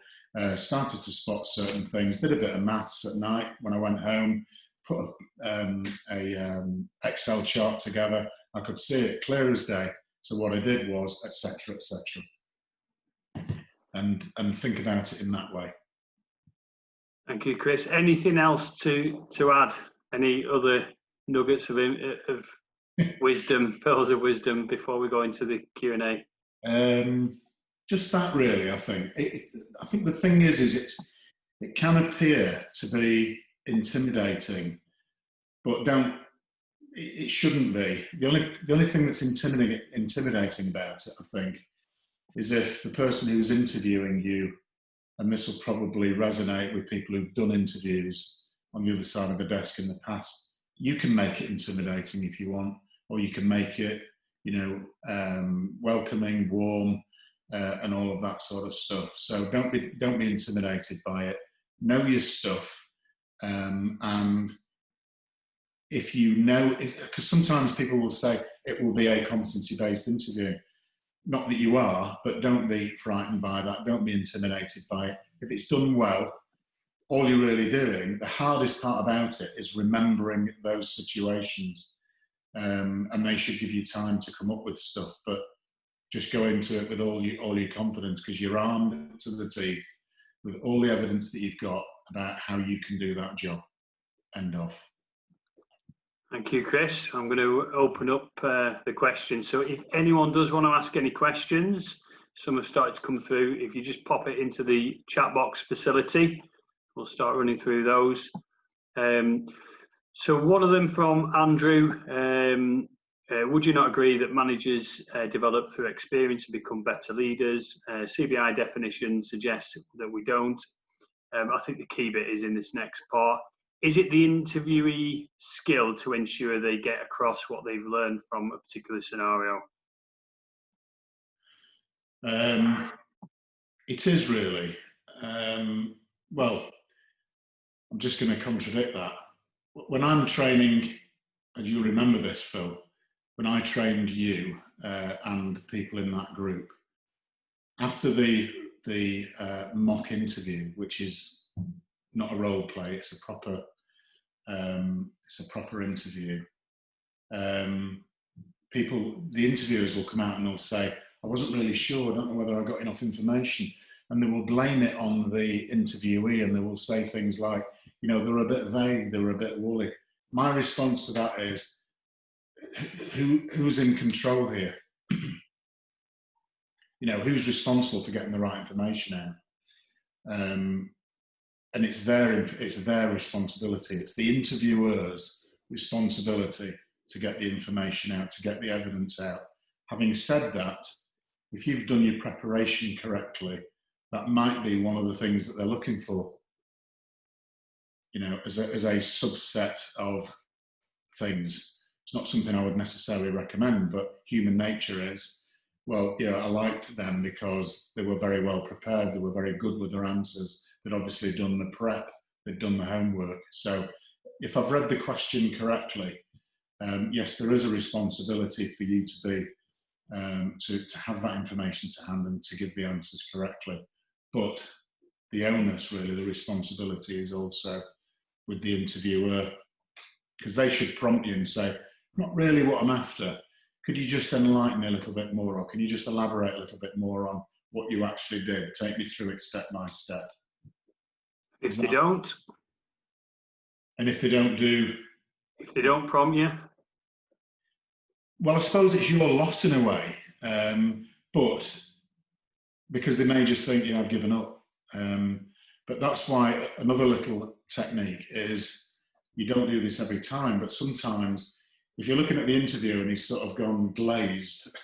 started to spot certain things, did a bit of maths at night when I went home, put a Excel chart together. I could see it clear as day. So what I did was, etc., etc. And think about it in that way. Thank you, Chris. Anything else to add? Any other nuggets of wisdom, pearls of wisdom before we go into the Q&A? Just that, really. I think. I think the thing is it can appear to be intimidating, but it shouldn't be. The only thing that's intimidating about it, I think, is if the person who's interviewing you, and this will probably resonate with people who've done interviews on the other side of the desk in the past, you can make it intimidating if you want, or you can make it, welcoming, warm, and all of that sort of stuff. So don't be intimidated by it. Know your stuff, and if you know, because sometimes people will say it will be a competency-based interview. Not that you are, but don't be frightened by that. Don't be intimidated by it. If it's done well, all you're really doing, the hardest part about it is remembering those situations. And they should give you time to come up with stuff, but just go into it with all your confidence, because you're armed to the teeth with all the evidence that you've got about how you can do that job. End of. Thank you, Chris. I'm going to open up the questions. So if anyone does want to ask any questions, some have started to come through. If you just pop it into the chat box facility, we'll start running through those. So one of them from Andrew, would you not agree that managers develop through experience and become better leaders? CBI definition suggests that we don't. I think the key bit is in this next part. Is it the interviewee skill to ensure they get across what they've learned from a particular scenario? It is really. Well, I'm just going to contradict that. When I'm training, and you'll remember this, Phil, when I trained you and people in that group, after the mock interview, which is not a role play, it's a proper interview. The interviewers will come out and they'll say, I wasn't really sure, I don't know whether I got enough information. And they will blame it on the interviewee, and they will say things like, they were a bit vague, they were a bit woolly. My response to that is, who's in control here? Who's responsible for getting the right information out? And it's their responsibility. It's the interviewer's responsibility to get the information out, to get the evidence out. Having said that, if you've done your preparation correctly, that might be one of the things that they're looking for, as a subset of things. It's not something I would necessarily recommend, but human nature is, I liked them because they were very well prepared, they were very good with their answers, they'd obviously done the prep, they'd done the homework. So if I've read the question correctly, yes, there is a responsibility for you to be, to have that information to hand and to give the answers correctly. But the onus, really, the responsibility is also with the interviewer, because they should prompt you and say, not really what I'm after. Could you just enlighten me a little bit more, or can you just elaborate a little bit more on what you actually did? Take me through it step by step. If they don't? And if they don't do? If they don't prompt you? Well, I suppose it's your loss in a way, but because they may just think, I've given up. But that's why another little technique is, you don't do this every time, but sometimes if you're looking at the interview and he's sort of gone glazed,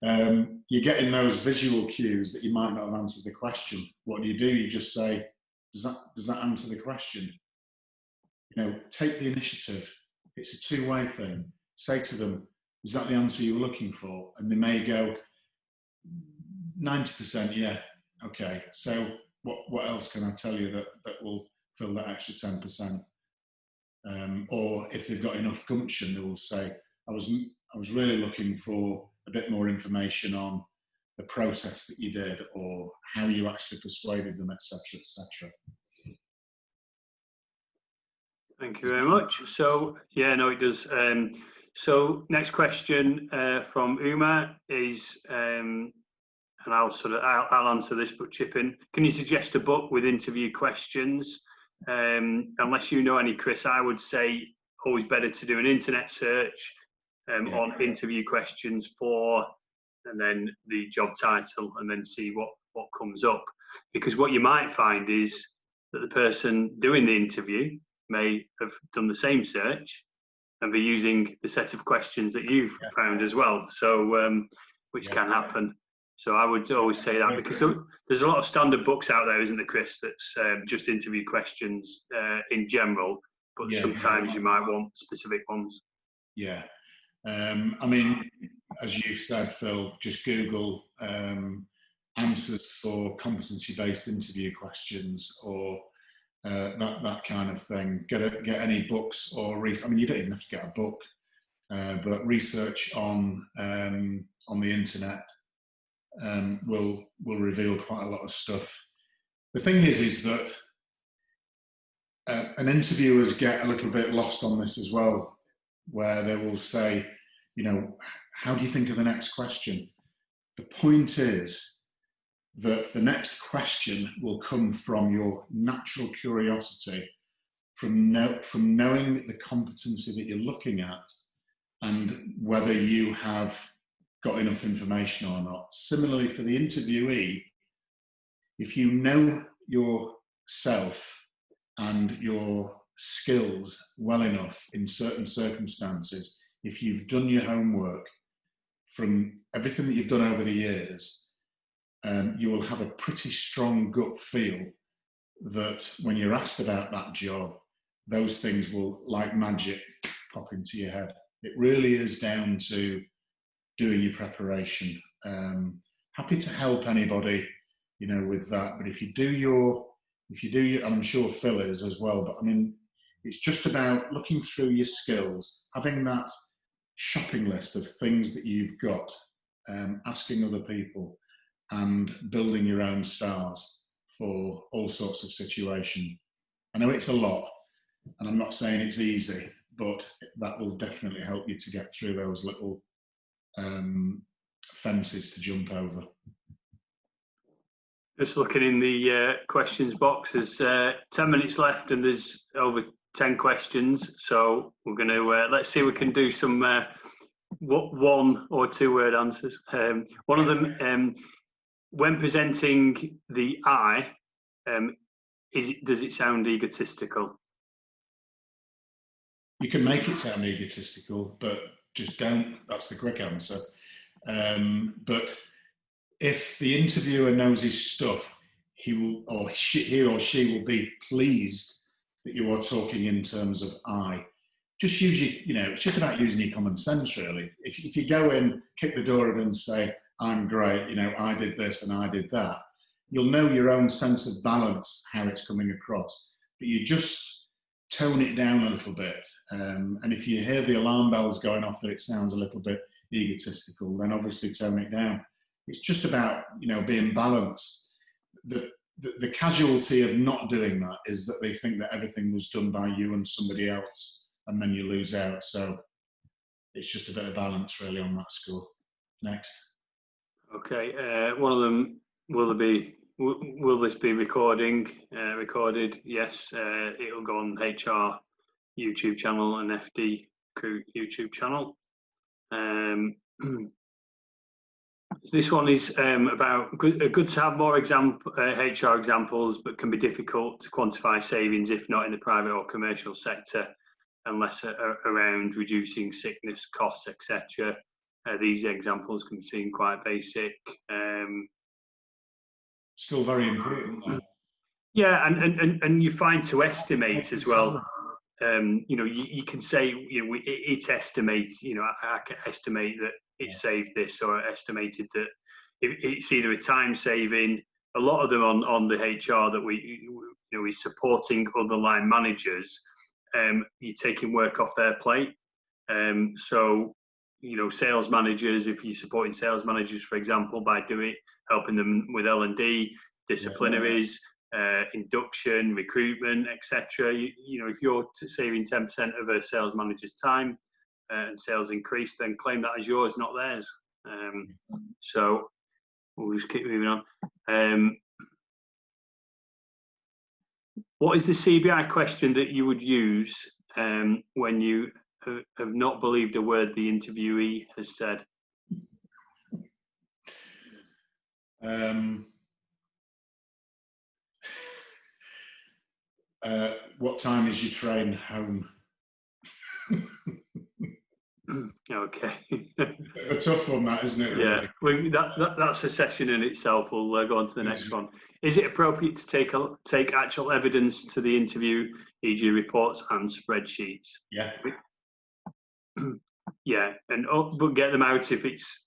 you're getting those visual cues that you might not have answered the question. What do? You just say, does that answer the question? Take the initiative. It's a two-way thing. Say to them, is that the answer you were looking for? And they may go, 90%, yeah, okay. So what else can I tell you that will fill that extra 10%? Or if they've got enough gumption, they will say, I was really looking for a bit more information on the process that you did, or how you actually persuaded them, etc., etc. Thank you very much. So, yeah, no, it does. So next question from Uma is, and I'll answer this, but chip in. Can you suggest a book with interview questions? Unless you know any, Chris, I would say always better to do an internet search on interview questions for, and then the job title, and then see what comes up. Because what you might find is that the person doing the interview may have done the same search and be using the set of questions that you've found as well. So, which can happen. So I would always say that, because there's a lot of standard books out there, isn't there, Chris, that's just interview questions in general, but sometimes you might want specific ones. Yeah. I mean, as you said, Phil, just Google answers for competency-based interview questions, or that kind of thing. Get any books or I mean, you don't even have to get a book, but research on the internet will reveal quite a lot of stuff. The thing is that and interviewers get a little bit lost on this as well, where they will say, you know, how do you think of the next question? The point is that the next question will come from your natural curiosity, from knowing the competency that you're looking at and whether you have got enough information or not. Similarly, for the interviewee, if you know yourself and your skills well enough in certain circumstances, if you've done your homework from everything that you've done over the years, you will have a pretty strong gut feel that when you're asked about that job, those things will, like magic, pop into your head. It really is down to doing your preparation. Happy to help anybody, you know, with that. But if you do your, and I'm sure Phil is as well, but I mean, it's just about looking through your skills, having that shopping list of things that you've got, asking other people, and building your own stars for all sorts of situations. I know it's a lot, and I'm not saying it's easy, but that will definitely help you to get through those little fences to jump over. Just looking in the questions box, there's 10 minutes left and there's over 10 questions. So we're going to, let's see if we can do some 1 or 2 word answers. One of them, when presenting the I, does it sound egotistical? You can make it sound egotistical, but just don't. That's the quick answer. But if the interviewer knows his stuff, he or she will be pleased that you are talking in terms of I. Just use it's just about using your common sense, really. If you go in, kick the door in and say, I'm great, I did this and I did that, you'll know your own sense of balance, how it's coming across. But you just tone it down a little bit. And if you hear the alarm bells going off that it sounds a little bit egotistical, then obviously tone it down. It's just about, being balanced. The casualty of not doing that is that they think that everything was done by you and somebody else, and then you lose out. So it's just a bit of balance really on that score. Next. Okay, one of them, will this be recorded? Yes, it'll go on HR YouTube channel and FTE Crew YouTube channel. This one is about good to have more HR examples, but can be difficult to quantify savings if not in the private or commercial sector, unless around reducing sickness costs, etc. These examples can seem quite basic. Still very important though. Yeah, and you find to estimate as well. You can say, it estimates, I can estimate that it saved this, or estimated that it's either a time saving. A lot of them on the HR that we're supporting other line managers, you're taking work off their plate. So, sales managers, if you're supporting sales managers, for example, by helping them with L&D, disciplinaries, induction, recruitment, etc. If you're saving 10% of a sales manager's time and sales increase, then claim that as yours, not theirs. So we'll just keep moving on. What is the CBI question that you would use when you have not believed a word the interviewee has said? What time is your train home? Okay. A tough one, that, isn't it? Really? Yeah, that's a session in itself. We'll go on to the next one. Is it appropriate to take actual evidence to the interview, e.g., reports and spreadsheets? Yeah. Yeah, and but get them out if it's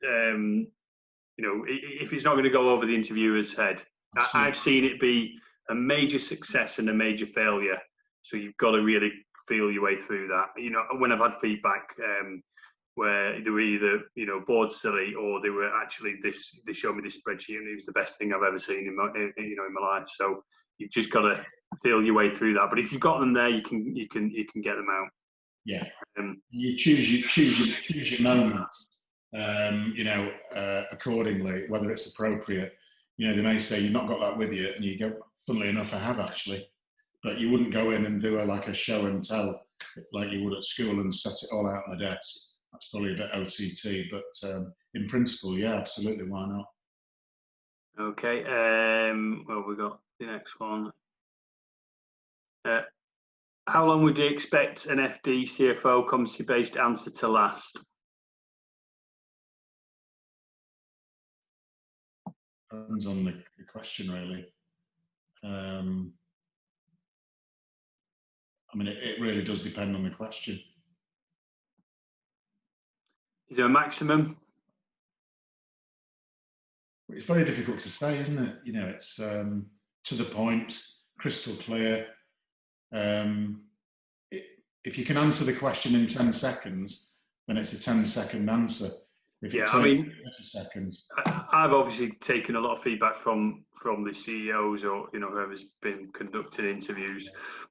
you know, if it's not going to go over the interviewer's head. Absolutely. I've seen it be a major success and a major failure. So you've got to really feel your way through that. You know, when I've had feedback where they were either, you know, bored silly, or they were actually they showed me this spreadsheet and it was the best thing I've ever seen in my life. So you've just got to feel your way through that. But if you've got them there, you can get them out. Yeah. You choose your moment. You know, accordingly, whether it's appropriate. You know, they may say you've not got that with you, and you go, funnily enough, I have actually. But you wouldn't go in and do like a show and tell like you would at school and set it all out on the desk. That's probably a bit OTT, but in principle, yeah, absolutely, why not? Okay, well, we got the next one. How long would you expect an FD CFO competency-based answer to last? Depends on the question, really. I mean, it really does depend on the question. Is there a maximum? It's very difficult to say, isn't it? You know, it's to the point, crystal clear. If you can answer the question in 10 seconds, then it's a 10-second answer. If it takes 30 seconds. I've obviously taken a lot of feedback from the CEOs, or, you know, whoever's been conducting interviews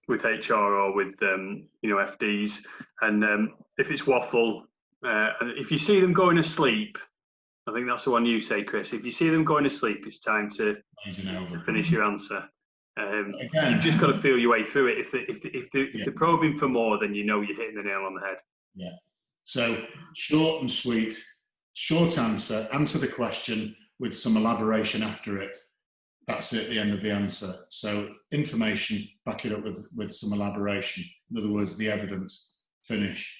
with HR or with you know, FDs, and if it's waffle, and if you see them going asleep, I think that's the one you say, Chris. If you see them going asleep, it's time to finish your answer. You've just got to feel your way through it. If they're probing for more, then you know you're hitting the nail on the head. Yeah. So short and sweet. Short answer, answer the question with some elaboration after it. That's it, the end of the answer. So information, back it up with some elaboration. In other words, the evidence, finish.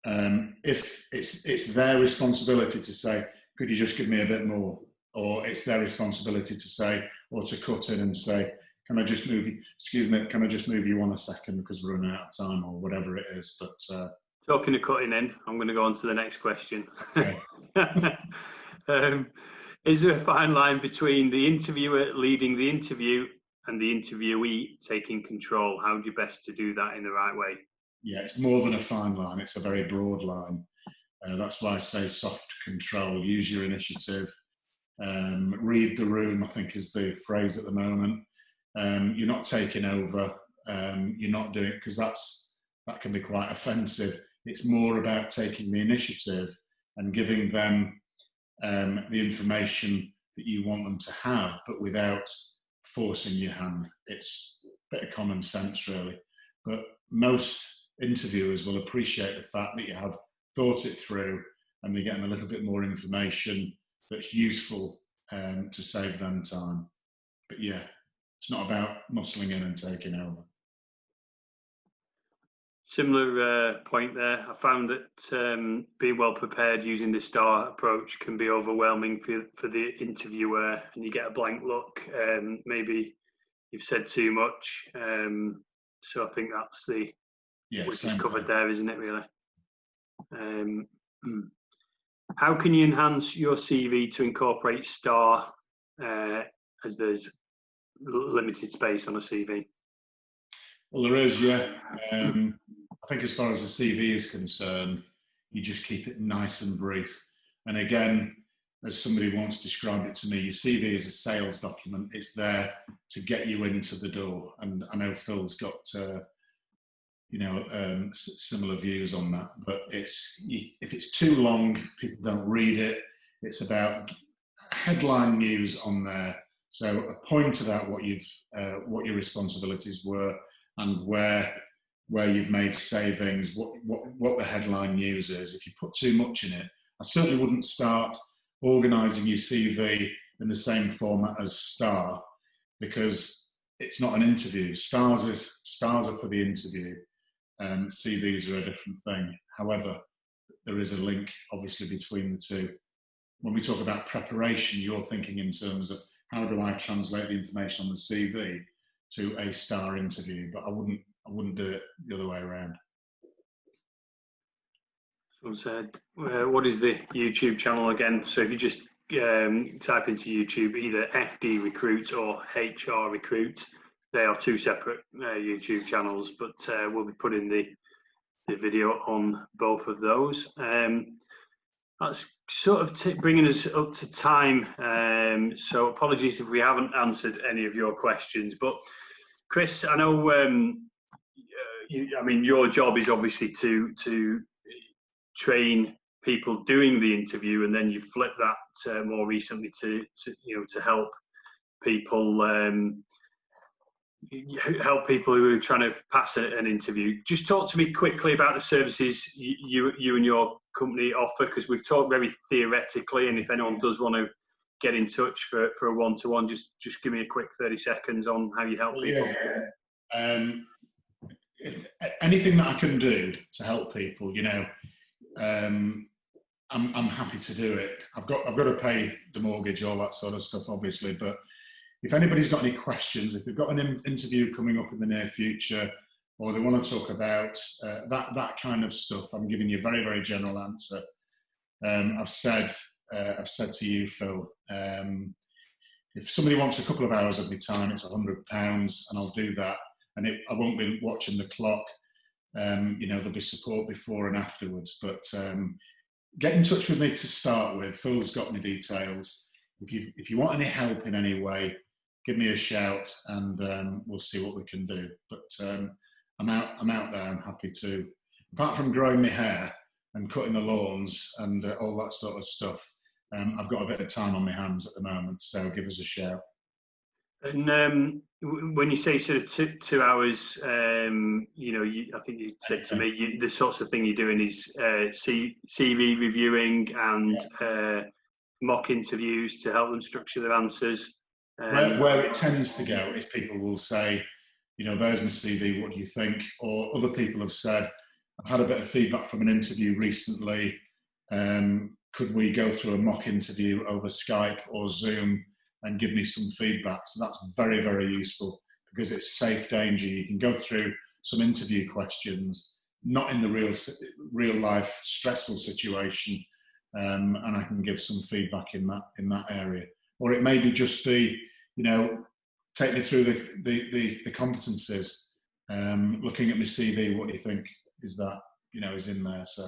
If it's their responsibility to say, could you just give me a bit more? Or it's their responsibility to say, or to cut in and say, can I just move you, excuse me, can I just move you on a second because we're running out of time, or whatever it is. But talking of cutting in, I'm going to go on to the next question. Okay. Is there a fine line between the interviewer leading the interview and the interviewee taking control? How do you best to do that in the right way? Yeah, it's more than a fine line. It's a very broad line. That's why I say soft control. Use your initiative. Read the room, I think, is the phrase at the moment. You're not taking over. You're not doing it, because that can be quite offensive. It's more about taking the initiative and giving them the information that you want them to have, but without forcing your hand. It's a bit of common sense, really. But most interviewers will appreciate the fact that you have thought it through and they're getting a little bit more information that's useful to save them time. But yeah, it's not about muscling in and taking over. Similar point there. I found that being well prepared using the STAR approach can be overwhelming for the interviewer, and you get a blank look. Maybe you've said too much. So I think that's which is covered there, isn't it, really? How can you enhance your CV to incorporate STAR, as there's limited space on a CV? Well, there is, yeah. I think as far as the CV is concerned, you just keep it nice and brief. And again, as somebody once described it to me, your CV is a sales document. It's there to get you into the door. And I know Phil's got, similar views on that. But if it's too long, people don't read it. It's about headline news on there. So a point about what your responsibilities were and where you've made savings, what the headline news is. If you put too much in it, I certainly wouldn't start organising your CV in the same format as STAR, because it's not an interview. Stars are for the interview. CVs are a different thing. However, there is a link, obviously, between the two. When we talk about preparation, you're thinking in terms of how do I translate the information on the CV to a STAR interview, but I wouldn't do it the other way around. Someone said, what is the YouTube channel again? So if you just type into YouTube either FD Recruit or HR Recruit, they are two separate YouTube channels, but we'll be putting the video on both of those. That's sort of bringing us up to time, so apologies if we haven't answered any of your questions. But Chris, I know I mean, your job is obviously to train people doing the interview, and then you flip that more recently to help people who are trying to pass an interview. Just talk to me quickly about the services you and your company offer, because we've talked very theoretically, and if anyone does want to get in touch for a one-to-one, just give me a quick 30 seconds on how you help people. Yeah. Anything that I can do to help people, I'm happy to do it. I've got to pay the mortgage, all that sort of stuff, obviously, but if anybody's got any questions, if they've got an interview coming up in the near future, or they want to talk about that kind of stuff, I'm giving you a very, very general answer. I've said to you, Phil, if somebody wants a couple of hours of my time, it's £100, and I'll do that, and I won't be watching the clock. There'll be support before and afterwards, but get in touch with me to start with. Phil's got my details. If you want any help in any way, give me a shout, and we'll see what we can do. But I'm out there. I'm happy to. Apart from growing my hair and cutting the lawns and all that sort of stuff, I've got a bit of time on my hands at the moment. So give us a shout. And when you say sort of 2 hours, I think you said to me the sorts of thing you're doing is CV reviewing and mock interviews to help them structure their answers. Where it tends to go is people will say, there's my CV, what do you think? Or other people have said, I've had a bit of feedback from an interview recently. Could we go through a mock interview over Skype or Zoom and give me some feedback? So that's very, very useful, because it's safe danger. You can go through some interview questions, not in the real life stressful situation, and I can give some feedback in that area. Or it may be just be, take me through the competencies, looking at my CV, what do you think is in there? So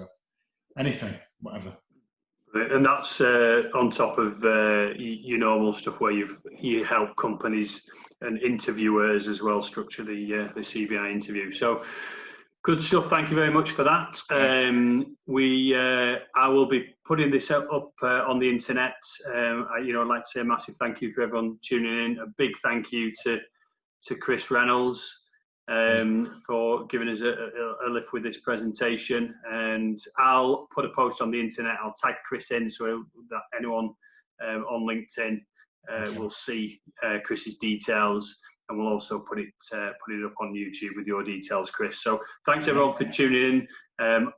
anything, whatever. And that's on top of your normal stuff where you help companies and interviewers as well structure the CBI interview. So good stuff. Thank you very much for that. I will be putting this up on the internet. I'd like to say a massive thank you for everyone tuning in. A big thank you to Chris Reynolds for giving us a lift with this presentation, and I'll put a post on the internet. I'll tag Chris in so that anyone on LinkedIn will see Chris's details, and we'll also put it up on YouTube with your details, Chris. So thanks everyone for tuning in.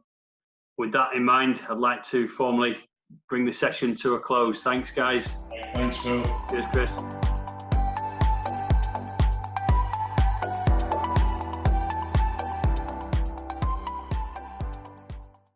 With that in mind, I'd like to formally bring the session to a close. Thanks, guys. Thanks, Phil. Cheers, Chris.